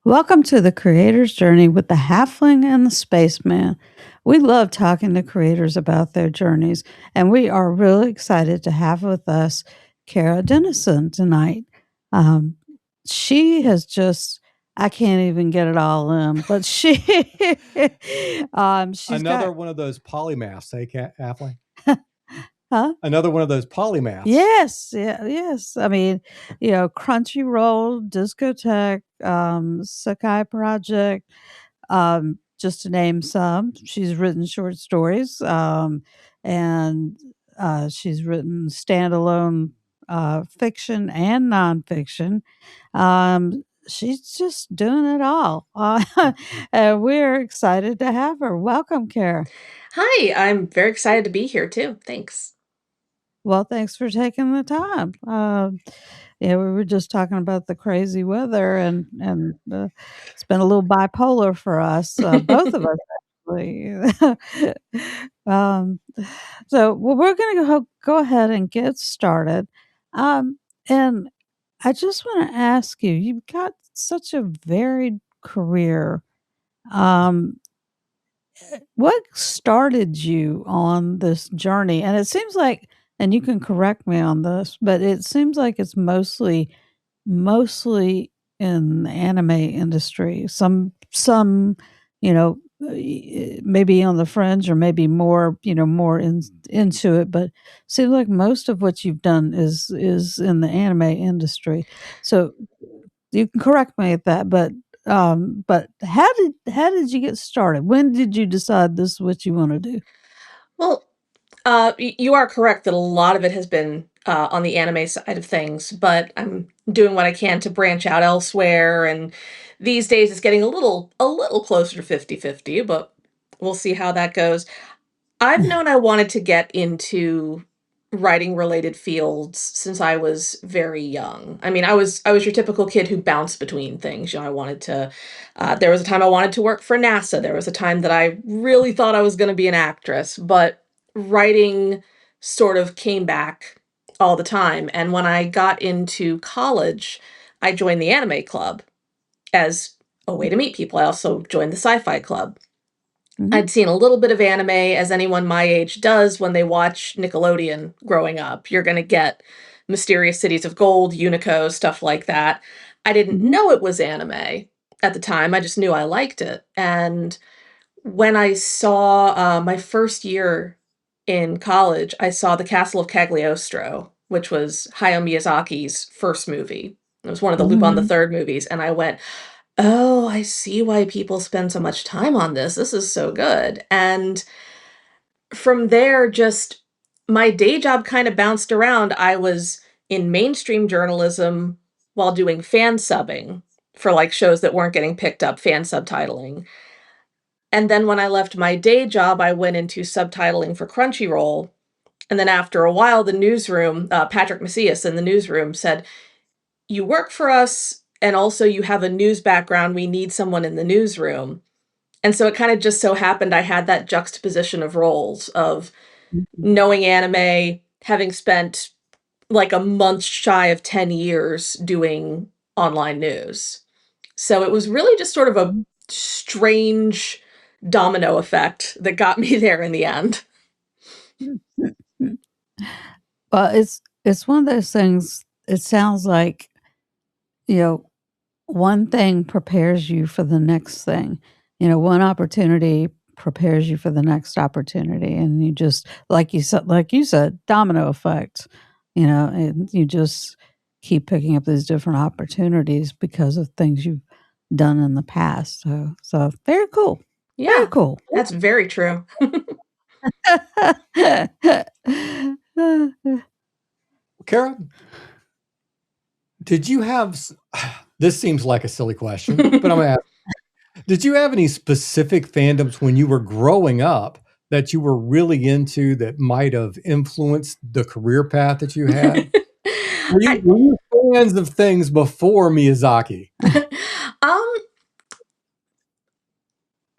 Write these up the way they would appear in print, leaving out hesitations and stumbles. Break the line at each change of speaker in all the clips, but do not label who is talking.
Welcome to the Creator's Journey with the Halfling and the Spaceman. We love talking to creators about their journeys, and we are really excited to have with us Kara Dennison tonight. Um, she has just, I can't even get it all in, but she's
Another
got,
one of those polymaths, Affling?
huh?
Another one of those polymaths.
Yes, yeah, yes. I mean, Crunchyroll, Discotek, Sekai Project, just to name some. She's written short stories, and she's written standalone fiction and nonfiction. She's just doing it all. And we're excited to have her. Welcome, Kara.
Hi, I'm very excited to be here too. Thanks.
Well, thanks for taking the time. Yeah, we were just talking about the crazy weather, and it's been a little bipolar for us, both of us actually. um, well, we're going to go ahead and get started. Um, and I just want to ask you: you've got such a varied career. Um, what started you on this journey? And it seems like, and you can correct me on this, but it seems like it's mostly in the anime industry. Some, maybe on the fringe or maybe more, more into it, but seems like most of what you've done is in the anime industry. So you can correct me at that, but how did you get started? When did you decide this is what you wanna do?
Well, you are correct that a lot of it has been on the anime side of things, but I'm doing what I can to branch out elsewhere. And these days it's getting a little closer to 50-50, but we'll see how that goes. I've known I wanted to get into writing related fields since I was very young. I mean, I was your typical kid who bounced between things. I wanted to there was a time I wanted to work for NASA. There was a time that I really thought I was going to be an actress, but writing sort of came back all the time. And when I got into college, I joined the anime club as a way to meet people. I also joined the sci-fi club.
Mhm.
I'd seen a little bit of anime, as anyone my age does when they watch Nickelodeon growing up. You're gonna get Mysterious Cities of Gold, Unico, stuff like that. I didn't
Mhm.
know it was anime at the time, I just knew I liked it, and when I saw, my first year in college, I saw The Castle of Cagliostro, which was Hayao Miyazaki's first movie. It was one of the Lupin the
Mhm.
Third movies, and I went, "Oh, I see why people spend so much time on this. This is so good." And from there, just my day job kind of bounced around. I was in mainstream journalism while doing fan subbing for like shows that weren't getting picked up, fan subtitling. And then when I left my day job, I went into subtitling for Crunchyroll. And then after a while, the newsroom, Patrick Macias in the newsroom said, "You work for us, and also you have a news background. We need someone in the newsroom." And so it kind of just so happened I had that juxtaposition of roles of
Mhm.
knowing anime, having spent like a month shy of 10 years doing online news. So it was really just sort of a
Mhm.
strange domino effect that got me there in the end.
Mhm. Well, it's one of those things, it sounds like, you know, one thing prepares you for the next thing. One opportunity prepares you for the next opportunity, and you just like you said, domino effect. And you just keep picking up these different opportunities because of things you've done in the past. So very cool, very
Yeah,
cool.
that's very true.
Kara, did you have this seems like a silly question, but I'm gonna ask, did you have any specific fandoms when you were growing up that you were really into that might have influenced the career path that you had? Were you
I
were you fans of things before Miyazaki?
um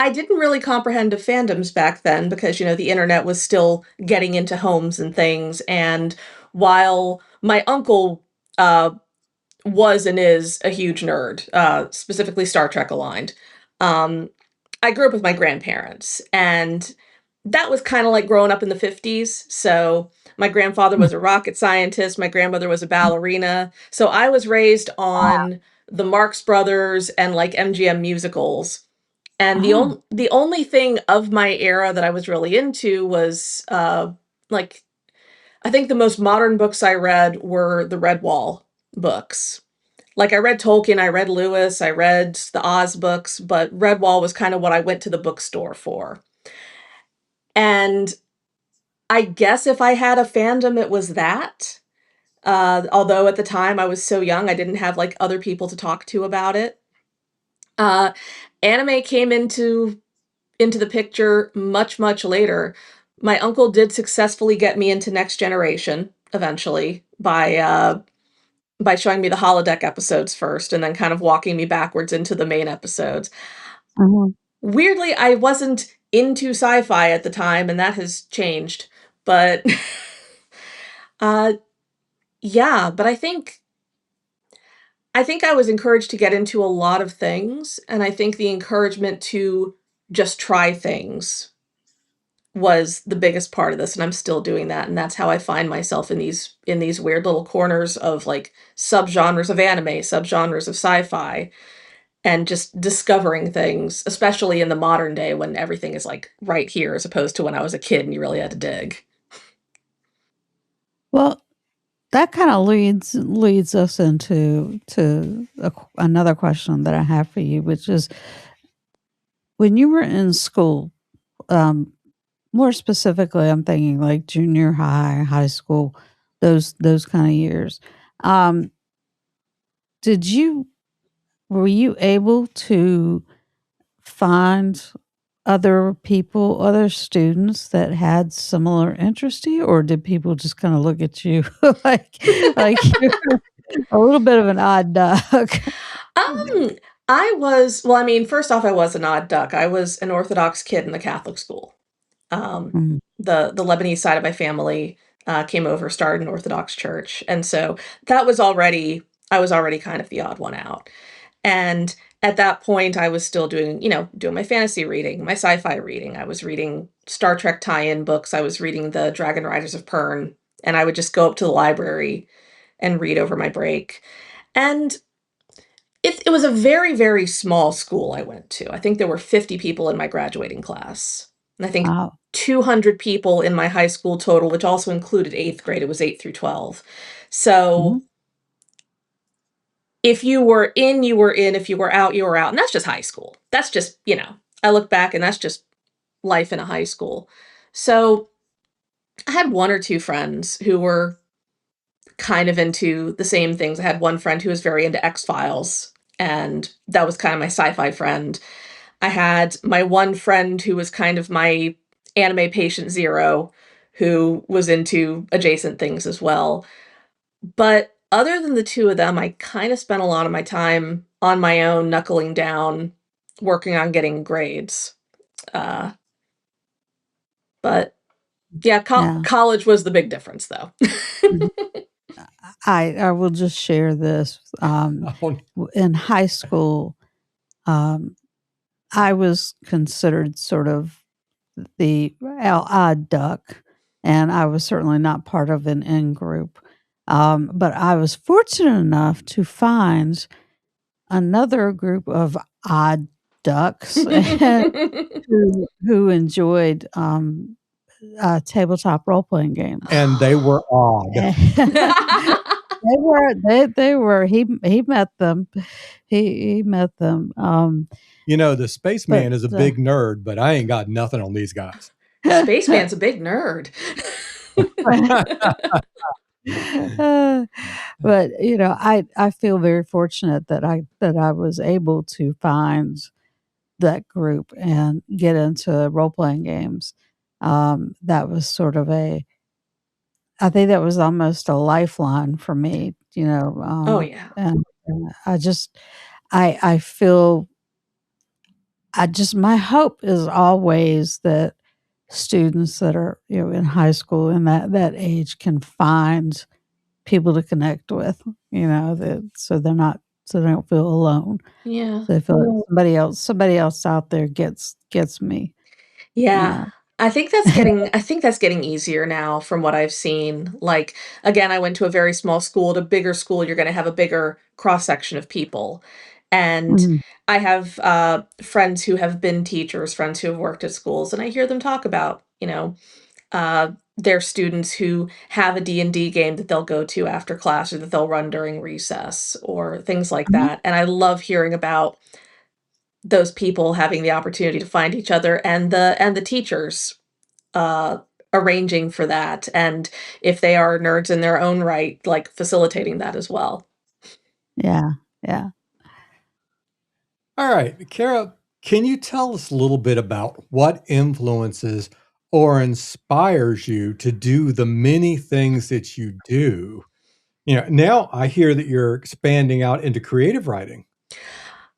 I didn't really comprehend of fandoms back then because, the internet was still getting into homes and things, and while my uncle, uh, was and is a huge nerd, specifically Star Trek aligned. Um, I grew up with my grandparents, and that was kind of like growing up in the 50s. So my grandfather was a rocket scientist, my grandmother was a ballerina. So I was raised on the Marx Brothers and like MGM musicals. And
Oh,
the only thing of my era that I was really into was like I think the most modern books I read were the Redwall books. Like I read Tolkien, I read Lewis, I read the Oz books, but Redwall was kind of what I went to the bookstore for. And I guess if I had a fandom, it was that. Although at the time I was so young, I didn't have like other people to talk to about it. Uh, Anime came into the picture much later. My uncle did successfully get me into Next Generation eventually by showing me the holodeck episodes first and then kind of walking me backwards into the main episodes.
mhm.
Weirdly, I wasn't into sci-fi at the time, and that has changed. But uh yeah, but I think I was encouraged to get into a lot of things, and I think the encouragement to just try things was the biggest part of this, and I'm still doing that, and that's how I find myself in these weird little corners of like subgenres of anime, subgenres of sci-fi, and just discovering things, especially in the modern day when everything is like right here as opposed to when I was a kid and you really had to dig.
Well, that kinda leads us into another question that I have for you, which is when you were in school, um, more specifically, I'm thinking like junior high, high school, those kinda years. Um, did you were you able to find other people, other students that had similar interest to you, or did people just kinda look at you like you're a little bit of an odd duck?
Um, I was well, I mean, first off, I was an odd duck. I was an Orthodox kid in the Catholic school. Um,
Mm,
the Lebanese side of my family came over, started an Orthodox church, and so that was already I was already kind of the odd one out. And at that point, I was still doing, doing my fantasy reading, my sci-fi reading. I was reading Star Trek tie-in books. I was reading the Dragon Riders of Pern, and I would just go up to the library and read over my break. And it was a very small school I went to. I think there were 50 people in my graduating class. And I think
wow.
200 people in my high school total, which also included 8th grade. It was 8 through 12. So
Mhm.
if you were in, you were in. If you were out, you were out. And that's just high school. That's just, I look back and that's just life in a high school. So I had one or two friends who were kind of into the same things. I had one friend who was very into X Files, and that was kind of my sci fi friend. I had my one friend who was kind of my anime patient zero, who was into adjacent things as well. But other than the two of them, I kind of spent a lot of my time on my own, knuckling down, working on getting grades. Uh, but yeah,
Yeah.
college was the big difference, though.
Mhm. I will just share this,
Oh,
in high school, um, I was considered sort of the odd duck, and I was certainly not part of an in group, but I was fortunate enough to find another group of odd ducks who enjoyed, tabletop role-playing games.
and they were odd.
They were he met them. He met them,
You know, the
but,
spaceman is a big nerd, but I ain't got nothing on these guys.
Spaceman's a big nerd.
uh, but, I feel very fortunate that I was able to find that group and get into role-playing games. That was sort of I think that was almost a lifeline for me,
Oh, yeah.
and I feel I just my hope is always that students that are, in high school and that age can find people to connect with, so they don't feel alone.
Yeah.
So they feel like somebody else out there gets me, you
Yeah.
know.
I think that's getting easier now from what I've seen. Like, again, I went to a very small school. At a bigger school, you're gonna have a bigger cross section of people. And
Mhm.
I have friends who have been teachers, friends who have worked at schools, and I hear them talk about, their students who have a D&D game that they'll go to after class or that they'll run during recess or things like
Mhm.
that. And I love hearing about those people having the opportunity to find each other and the teachers uh, arranging for that, and if they are nerds in their own right, like facilitating that as well.
Yeah, yeah.
All right, Kara, can you tell us a little bit about what influences or inspires you to do the many things that you do? Now I hear that you're expanding out into creative writing.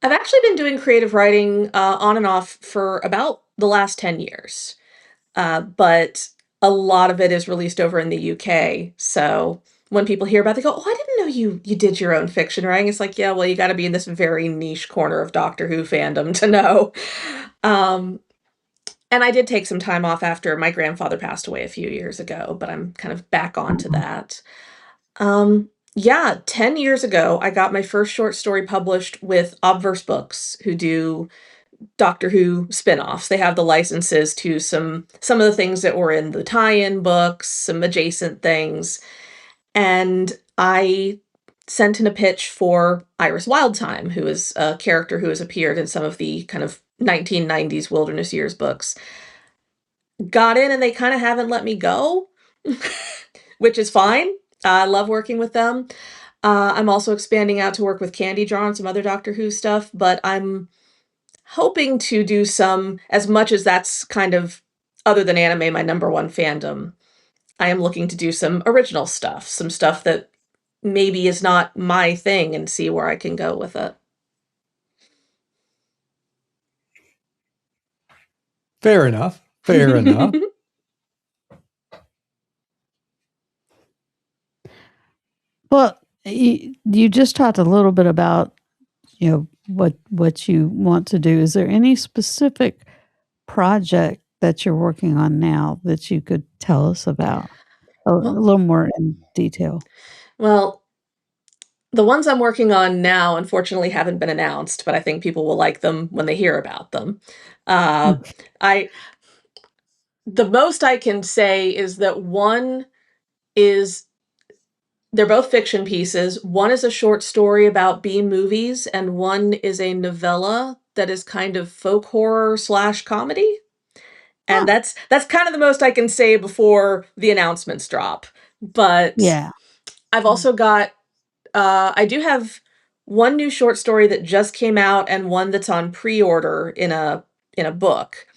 I've actually been doing creative writing on and off for about the last 10 years, but a lot of it is released over in the UK. So when people hear about it, they go, "Oh, I didn't know you did your own fiction writing." It's like, yeah, well, you got to be in this very niche corner of Doctor Who fandom to know. Um, And I did take some time off after my grandfather passed away a few years ago, but I'm kind of back onto
Mhm.
that. Yeah, 10 years ago, I got my first short story published with Obverse Books, who do Doctor Who spin-offs. They have the licenses to some of the things that were in the tie-in books, some adjacent things, and I sent in a pitch for Iris Wildthyme, who is a character who has appeared in some of the kind of 1990s Wilderness Years books. Got in and they kinda haven't let me go, which is fine. I love working with them. I'm also expanding out to work with Candy Jar on some other Doctor Who stuff, but I'm hoping to do some as much as that's kind of other than anime, my number one fandom, I am looking to do some original stuff, some stuff that maybe is not my thing and see where I can go with it.
Fair enough. Fair enough.
Well, you just talked a little bit about, what you want to do. Is there any specific project that you're working on now that you could tell us about a
Well
little more in detail?
well, the ones I'm working on now, unfortunately, haven't been announced, but I think people will like them when they hear about them. Uh,
Mm.
I the most I can say is that one is they're both fiction pieces. One is a short story about B movies, and one is a novella that is kind of folk horror slash comedy. And
Ah,
that's kind of the most I can say before the announcements drop. But
yeah.
I've
Mm.
also got I do have one new short story that just came out and one that's on pre-order in a book.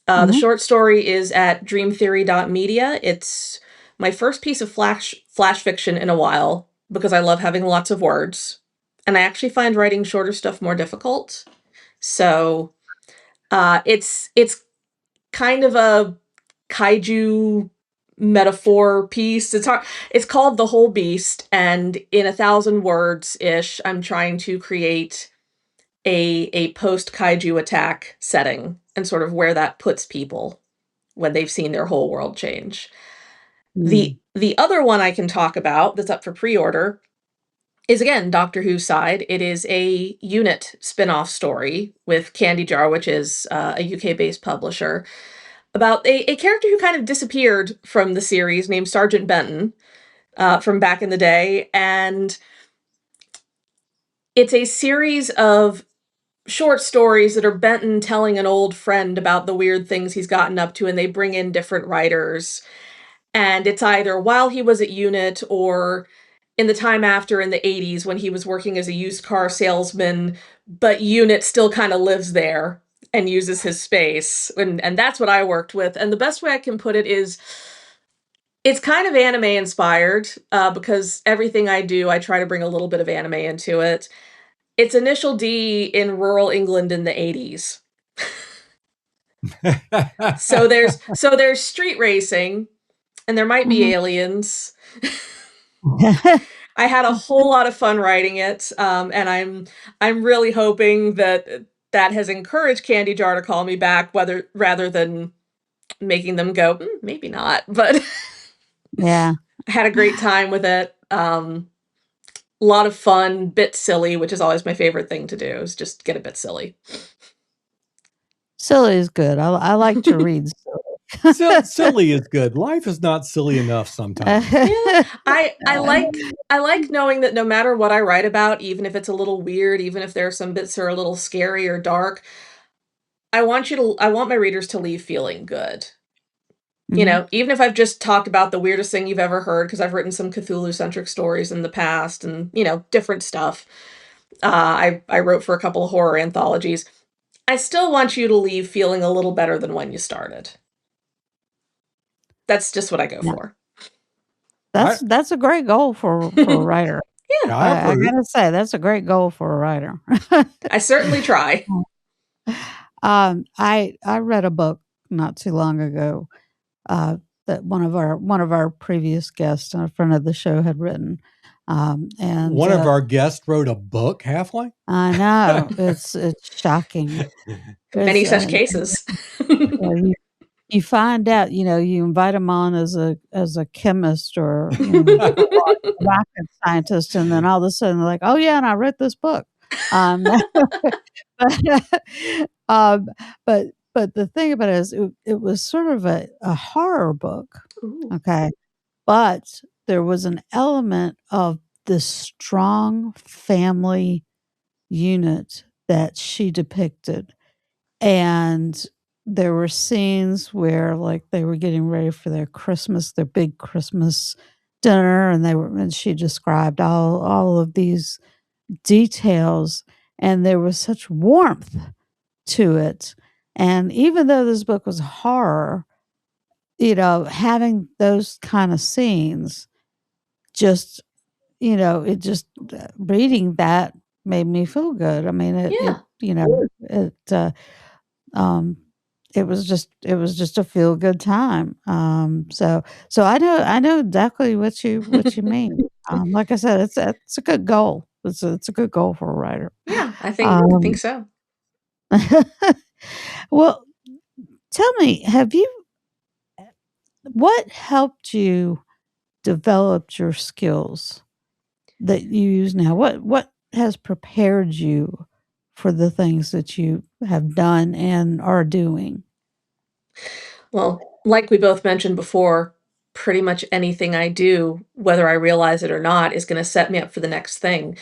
The
Mhm.
short story is at dreamtheory.media. It's my first piece of flash fiction in a while because I love having lots of words. And I actually find writing shorter stuff more difficult. So it's kind of a kaiju metaphor piece. It's called The Whole Beast, and in 1,000 words ish, I'm trying to create a post kaiju attack setting and sort of where that puts people when they've seen their whole world change.
Mm.
The other one I can talk about that's up for pre-order is again Doctor Who side. It is a unit spin-off story with Candy Jar, which is a UK-based publisher, about a character who kind of disappeared from the series named Sergeant Benton from back in the day. And it's a series of short stories that are Benton telling an old friend about the weird things he's gotten up to, and they bring in different writers. And it's either while he was at UNIT or in the time after in the 80s when he was working as a used car salesman, but UNIT still kind of lives there and uses his space. And that's what I worked with. And the best way I can put it is it's kind of anime inspired because everything I do, I try to bring a little bit of anime into it. It's Initial D in rural England in the 80s. So there's street racing and there might be
Mhm.
aliens. I had a whole lot of fun writing it, and I'm really hoping that that has encouraged Candy Jar to call me back, whether rather than making them go, maybe not. But
Yeah.
I had a great time with it. A lot of fun, bit silly, which is always my favorite thing to do, is just get a bit silly.
Silly is good. I like to read silly.
Silly is good. Life is not silly enough sometimes.
Yeah, I like knowing that no matter what I write about, even if it's a little weird, even if there are some bits that are a little scary or dark, I want my readers to leave feeling good. You
Mhm.
know, even if I've just talked about the weirdest thing you've ever heard, because I've written some Cthulhu-centric stories in the past and, different stuff. I wrote for a couple of horror anthologies. I still want you to leave feeling a little better than when you started. That's just what I go
Yeah.
for.
I
That's a great goal for a writer.
Yeah,
I
I
approve.
gotta say, that's a great goal for a writer.
I certainly try.
I read a book not too long ago, that one of our previous guests, a friend of the show, had written, and,
One of our guests wrote a book, Halfling?
I know, it's shocking. It's,
Many such cases.
you you find out, you invite them on as a chemist or, rocket scientist, and then all of a sudden they're like, "Oh, yeah, and I wrote this book." Um, um, but the thing about it is it was sort of a horror book,
Ooh.
okay? But there was an element of this strong family unit that she depicted, and there were scenes where, like, they were getting ready for their big Christmas dinner, and she described all of these details, and there was such warmth to it, and even though this book was horror, having those kinda scenes just it just reading that made me feel good. I mean,
Yeah.
um, it was just a feel good time. So I know exactly what you mean. Like I said, it's a good goal. It's a good goal for a writer.
Yeah, I think
Um,
so.
well, tell me, what helped you develop your skills that you use now? What has prepared you for the things that you have done and are doing?
Well, like we both mentioned before, pretty much anything I do, whether I realize it or not, is gonna set me up for the next thing.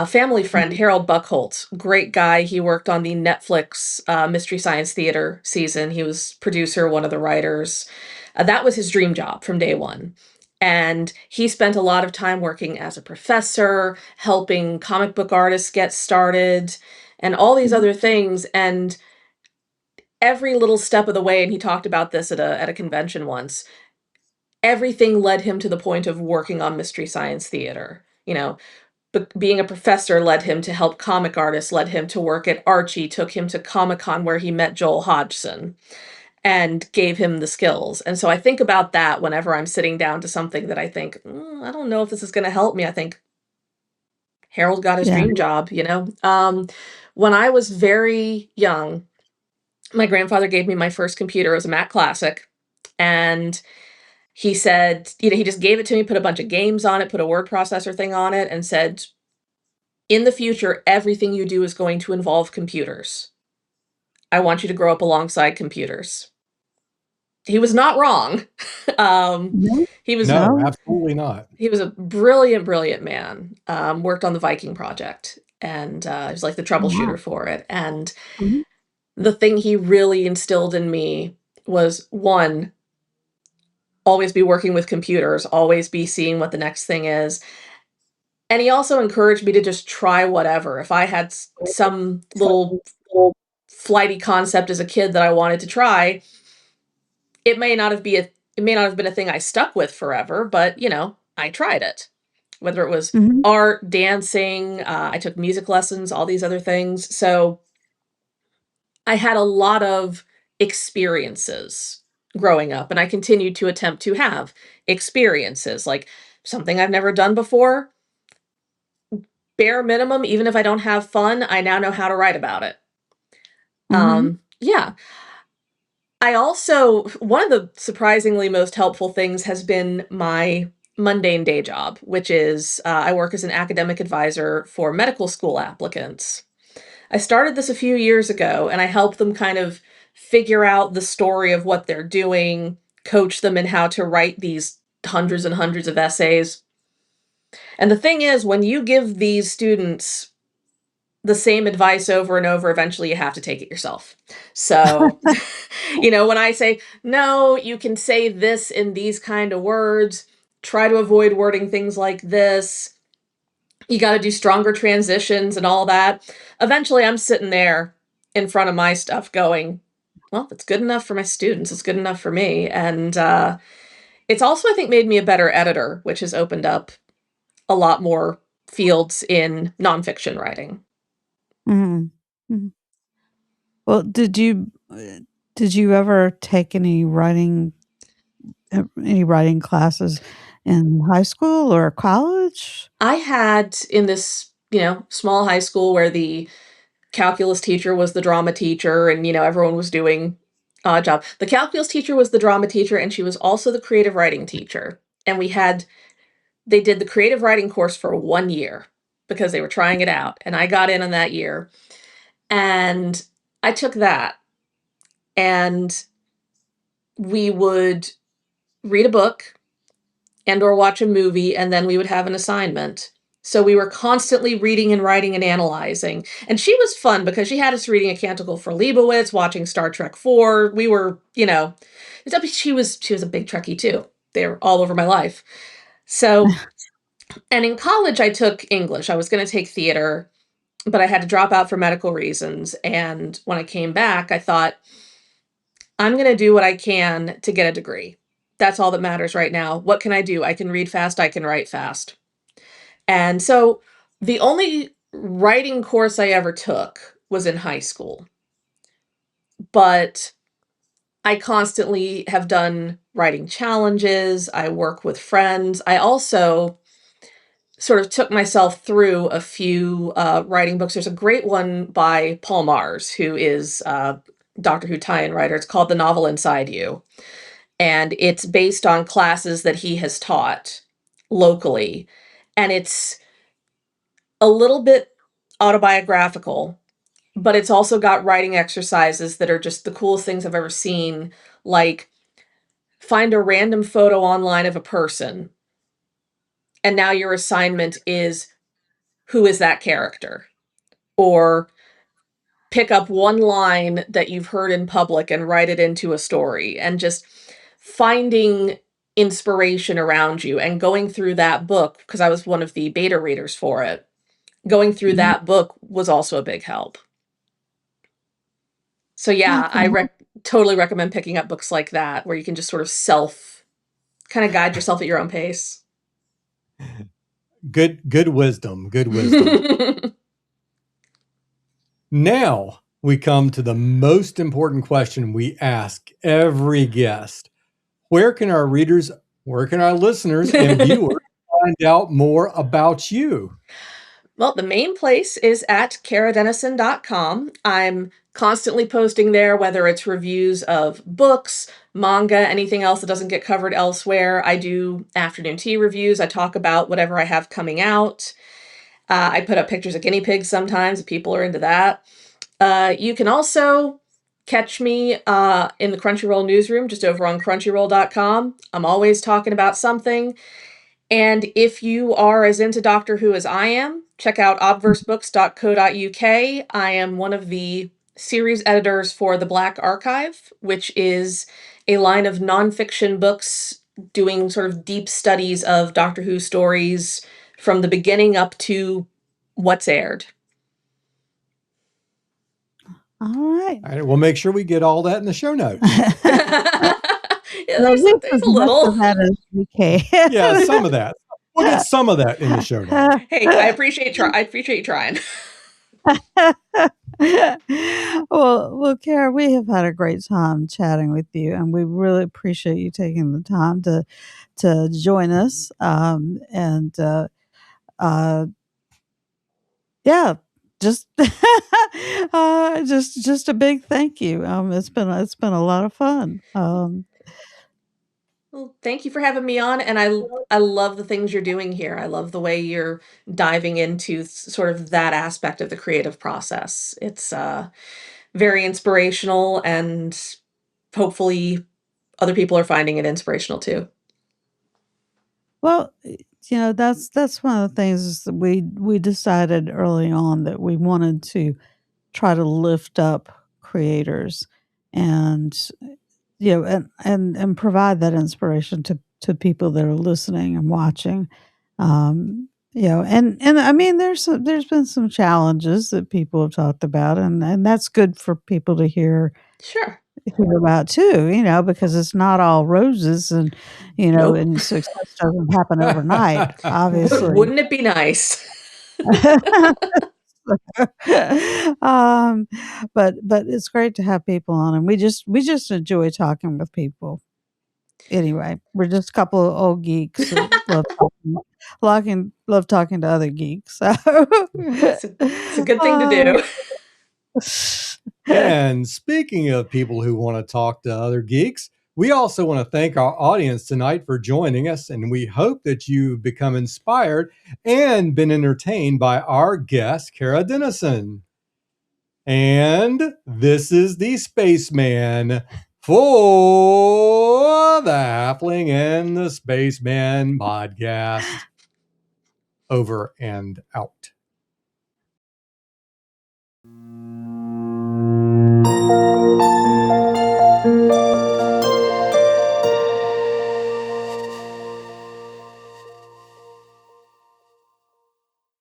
Family friend
Mhm.
Harold Buchholz, great guy. He worked on the Netflix Mystery Science Theater season. He was producer, one of the writers. That was his dream job from day one. And he spent a lot of time working as a professor, helping comic book artists get started, and all these
Mhm.
other things. And every little step of the way, and he talked about this at a convention once, everything led him to the point of working on Mystery Science Theater. But being a professor led him to help comic artists, led him to work at Archie, took him to Comic-Con where he met Joel Hodgson and gave him the skills. And so I think about that whenever I'm sitting down to something that I think, I don't know if this is gonna help me. I think Harold got his
Yeah.
dream job. When I was very young, my grandfather gave me my first computer. It was a Mac Classic, and he said, he just gave it to me, put a bunch of games on it, put a word processor thing on it, and said, "In the future, everything you do is going to involve computers. I want you to grow up alongside computers." He was not wrong. Um,
No,
he was
No,
no.
absolutely not.
he was a brilliant, brilliant man. Worked on the Viking Project, and he was like the
Wow.
troubleshooter for it. And
Mhm.
the thing he really instilled in me was, one, always be working with computers, always be seeing what the next thing is. And he also encouraged me to just try whatever. If I had some little flighty concept as a kid that I wanted to try, it may not have been a thing I stuck with forever, but I tried it. Whether it was
Mhm.
art, dancing, I took music lessons, all these other things. So I had a lot of experiences growing up, and I continued to attempt to have experiences. Like something I've never done before. Bare minimum, even if I don't have fun, I now know how to write about it. Yeah. I also, one of the surprisingly most helpful things has been my mundane day job, which is I work as an academic advisor for medical school applicants. I started this a few years ago, and I help them kind of figure out the story of what they're doing, coach them in how to write these hundreds and hundreds of essays. And the thing is, when you give these students the same advice over and over, eventually you have to take it yourself. So, when I say, no, you can say this in these kind of words, try to avoid wording things like this, you got to do stronger transitions and all that. Eventually, I'm sitting there in front of my stuff going, well, it's good enough for my students. It's good enough for me. And it's also, I think, made me a better editor, which has opened up a lot more fields in nonfiction writing.
Well, did you ever take any writing classes in high school or college?
I had in this, small high school where the calculus teacher was the drama teacher and, everyone was doing odd job. The calculus teacher was the drama teacher and she was also the creative writing teacher. And they did the creative writing course for 1 year because they were trying it out. And I got in on that year. And I took that and we would read a book and or watch a movie, and then we would have an assignment. So we were constantly reading and writing and analyzing. And she was fun because she had us reading A Canticle for Leibowitz, watching Star Trek 4. We were, she was a big Trekkie too. They were all over my life. So, and in college I took English. I was going to take theater, but I had to drop out for medical reasons. And when I came back, I thought, I'm going to do what I can to get a degree. That's all that matters right now. What can I do? I can read fast. I can write fast. And so the only writing course I ever took was in high school. But I constantly have done writing challenges. I work with friends. I also sort of took myself through a few writing books. There's a great one by Paul Mars, who is a Doctor Who tie-in writer. It's called The Novel Inside You. And it's based on classes that he has taught locally. And it's a little bit autobiographical, but it's also got writing exercises that are just the coolest things I've ever seen. Like, find a random photo online of a person, and now your assignment is, who is that character? Or pick up one line that you've heard in public and write it into a story, and just finding inspiration around you and going through that book, because I was one of the beta readers for it. Going through that book was also a big help. So yeah, I totally recommend picking up books like that where you can just sort of kind of guide yourself at your own pace.
Good wisdom. Good wisdom. Now we come to the most important question we ask every guest. Where can our listeners and viewers find out more about you?
Well, the main place is at karadennison.com. I'm constantly posting there, whether it's reviews of books, manga, anything else that doesn't get covered elsewhere. I do afternoon tea reviews. I talk about whatever I have coming out. I put up pictures of guinea pigs sometimes if people are into that. You can also catch me in the Crunchyroll newsroom, just over on crunchyroll.com. I'm always talking about something. And if you are as into Doctor Who as I am, check out obversebooks.co.uk. I am one of the series editors for The Black Archive, which is a line of nonfiction books doing sort of deep studies of Doctor Who stories from the beginning up to what's aired.
All right.
All right. We'll make sure we get all that in the show notes.
Yeah, there's a little.
Of that as we can.
Yeah, some of that. We'll get some of that in the show notes.
Hey, I appreciate you trying.
Well, Kara, we have had a great time chatting with you, and we really appreciate you taking the time to join us. Uh, yeah, just just a big thank you. It's been a lot of fun.
Well, thank you for having me on, and I love the things you're doing here. I love the way you're diving into sort of that aspect of the creative process. It's very inspirational, and hopefully other people are finding it inspirational too.
Well, that's one of the things is that we decided early on that we wanted to try to lift up creators and and provide that inspiration to people that are listening and watching. And I mean there's been some challenges that people have talked about and that's good for people to
Sure.
hear about too, because it's not all roses
Nope.
and success doesn't happen overnight, obviously.
Wouldn't it be nice?
um, but it's great to have people on, and we just enjoy talking with people. Anyway, we're just a couple of old geeks that love talking to other geeks. So,
It's a good thing to
uh,
do.
And speaking of people who want to talk to other geeks, we also want to thank our audience tonight for joining us, and we hope that you've become inspired and been entertained by our guest, Kara Dennison. And this is the Spaceman for the Halfling and the Spaceman podcast. Over and out.